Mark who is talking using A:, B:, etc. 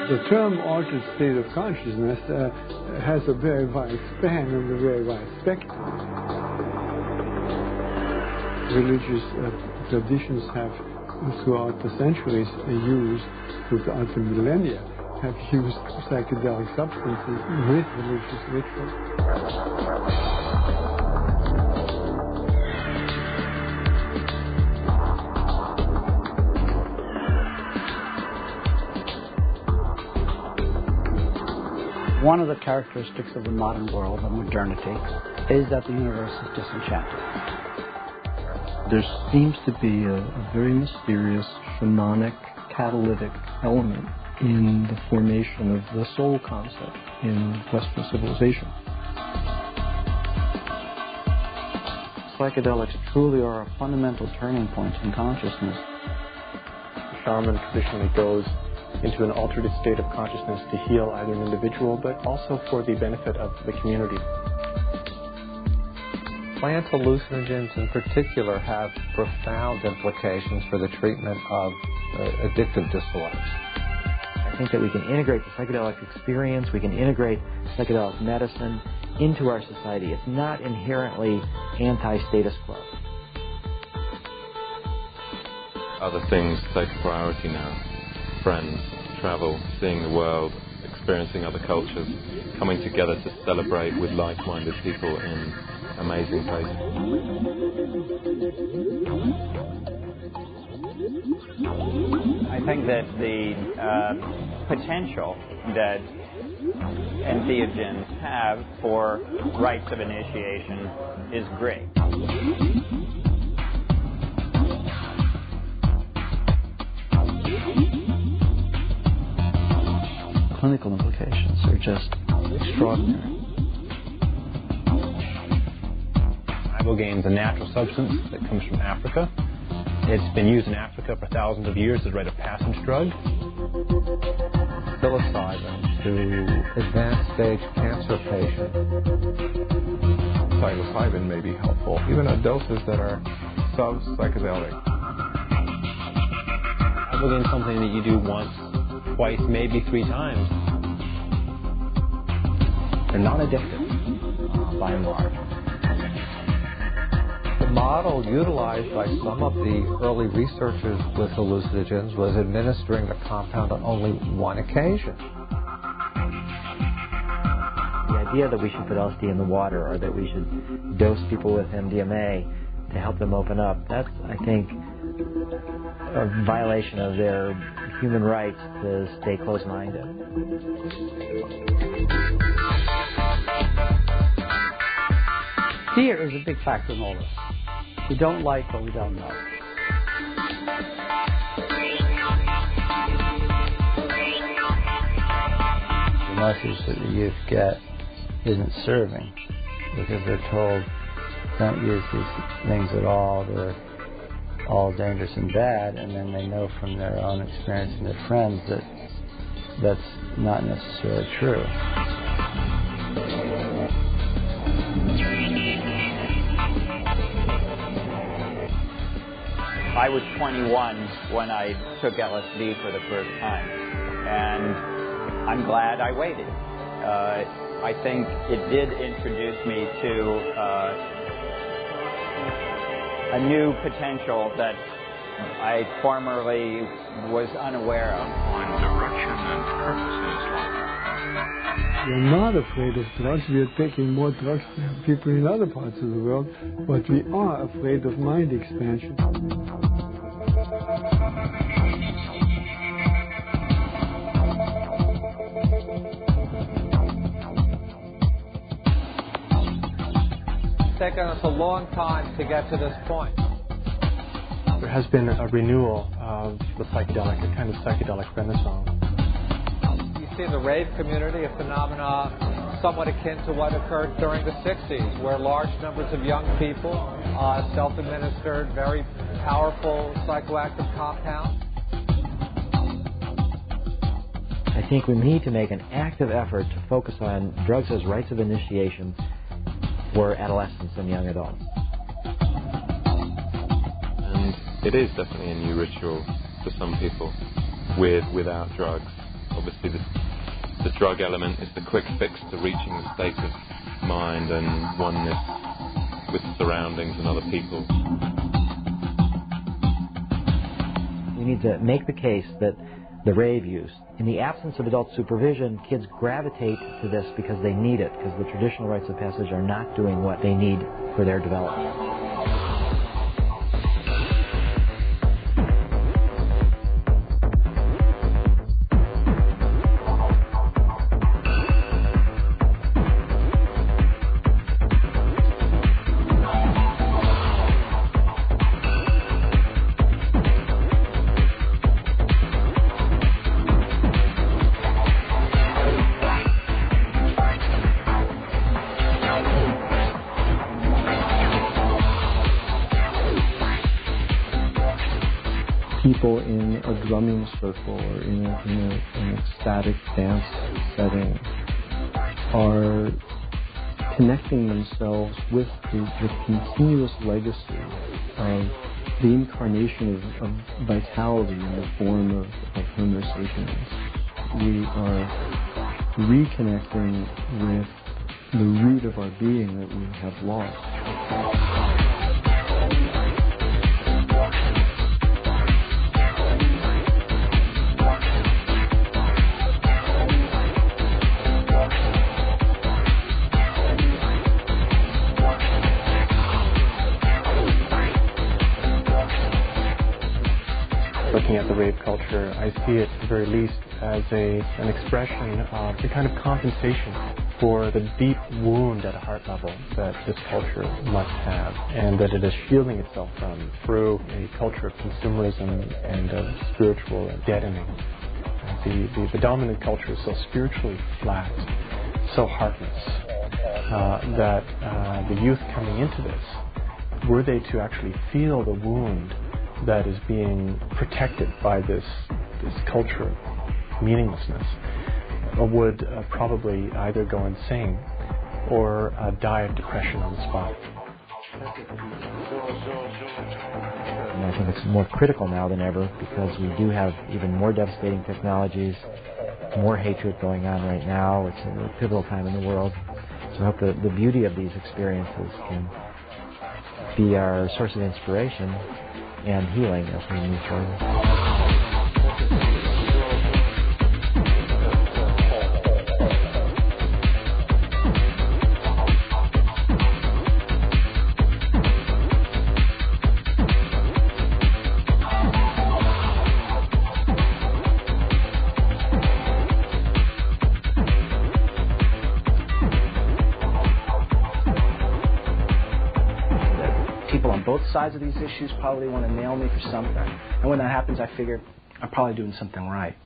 A: The term altered state of consciousness has a very wide span and a very wide spectrum. Religious traditions have, throughout the centuries, used, throughout the millennia, have used psychedelic substances with religious rituals.
B: One of the characteristics of the modern world, of modernity, is that the universe is disenchanted.
C: There seems to be a very mysterious, shamanic, catalytic element in the formation of the soul concept in Western civilization.
D: Psychedelics truly are a fundamental turning point in consciousness.
E: The shaman traditionally goes into an altered state of consciousness to heal either an individual, but also for the benefit of the community.
F: Plant hallucinogens in particular have profound implications for the treatment of addictive disorders.
G: I think that we can integrate the psychedelic experience, we can integrate psychedelic medicine into our society. It's not inherently anti-status quo.
H: Other things take priority now. Friends, travel, seeing the world, experiencing other cultures, coming together to celebrate with like-minded people in amazing places.
I: I think that the potential that entheogens have for rites of initiation is great.
D: Clinical implications are just extraordinary.
E: Ibogaine is a natural substance that comes from Africa. It's been used in Africa for thousands of years as a rite of passage drug.
F: Psilocybin to advanced stage cancer patients.
J: Psilocybin may be helpful, even at doses that are sub-psychedelic.
E: Ibogaine is something that you do once, twice, maybe 3 times.
G: They're non-addictive, by and large.
F: The model utilized by some of the early researchers with hallucinogens was administering the compound on only one occasion.
G: The idea that we should put LSD in the water or that we should dose people with MDMA to help them open up, that's, I think, a violation of their human rights to stay close-minded.
B: Fear is a big factor in all this. We don't like what we don't know.
K: The message that the youth get isn't serving because they're told don't use these things at all, they're all dangerous and bad, and then they know from their own experience and their friends that that's not necessarily true.
I: I was 21 when I took LSD for the first time, and I'm glad I waited. I think it did introduce me to a new potential that I formerly was unaware of.
L: Find direction and purpose in his life.
A: We're not afraid of drugs. We are taking more drugs than people in other parts of the world, but we are afraid of mind expansion.
F: It's taken us a long time to get to this point.
E: There has been a renewal of the psychedelic, a kind of psychedelic renaissance.
F: You see in the rave community a phenomena somewhat akin to what occurred during the 60s, where large numbers of young people self-administered very powerful psychoactive compounds.
G: I think we need to make an active effort to focus on drugs as rites of initiation for adolescents and young adults.
H: And it is definitely a new ritual for some people, with, without drugs. obviously the drug element is the quick fix to reaching the state of mind and oneness with surroundings and other people.
G: We need to make the case that the rave use, in the absence of adult supervision, kids gravitate to this because they need it, because the traditional rites of passage are not doing what they need for their development.
C: People in a drumming circle or in an ecstatic dance setting are connecting themselves with the continuous legacy of the incarnation of vitality in the form of Homo sapiens. We are reconnecting with the root of our being that we have lost.
E: Looking at the rave culture, I see it at the very least as an expression of the kind of compensation for the deep wound at a heart level that this culture must have, and that it is shielding itself from through a culture of consumerism and of spiritual deadening. The dominant culture is so spiritually flat, so heartless, that the youth coming into this, were they to actually feel the wound that is being protected by this culture of meaninglessness, would probably either go insane or die of depression on the spot.
G: And I think it's more critical now than ever because we do have even more devastating technologies, more hatred going on right now. It's a pivotal time in the world. So I hope that the beauty of these experiences can be our source of inspiration and healing as we move forward.
B: Both sides of these issues probably want to nail me for something. And when that happens, I figure I'm probably doing something right.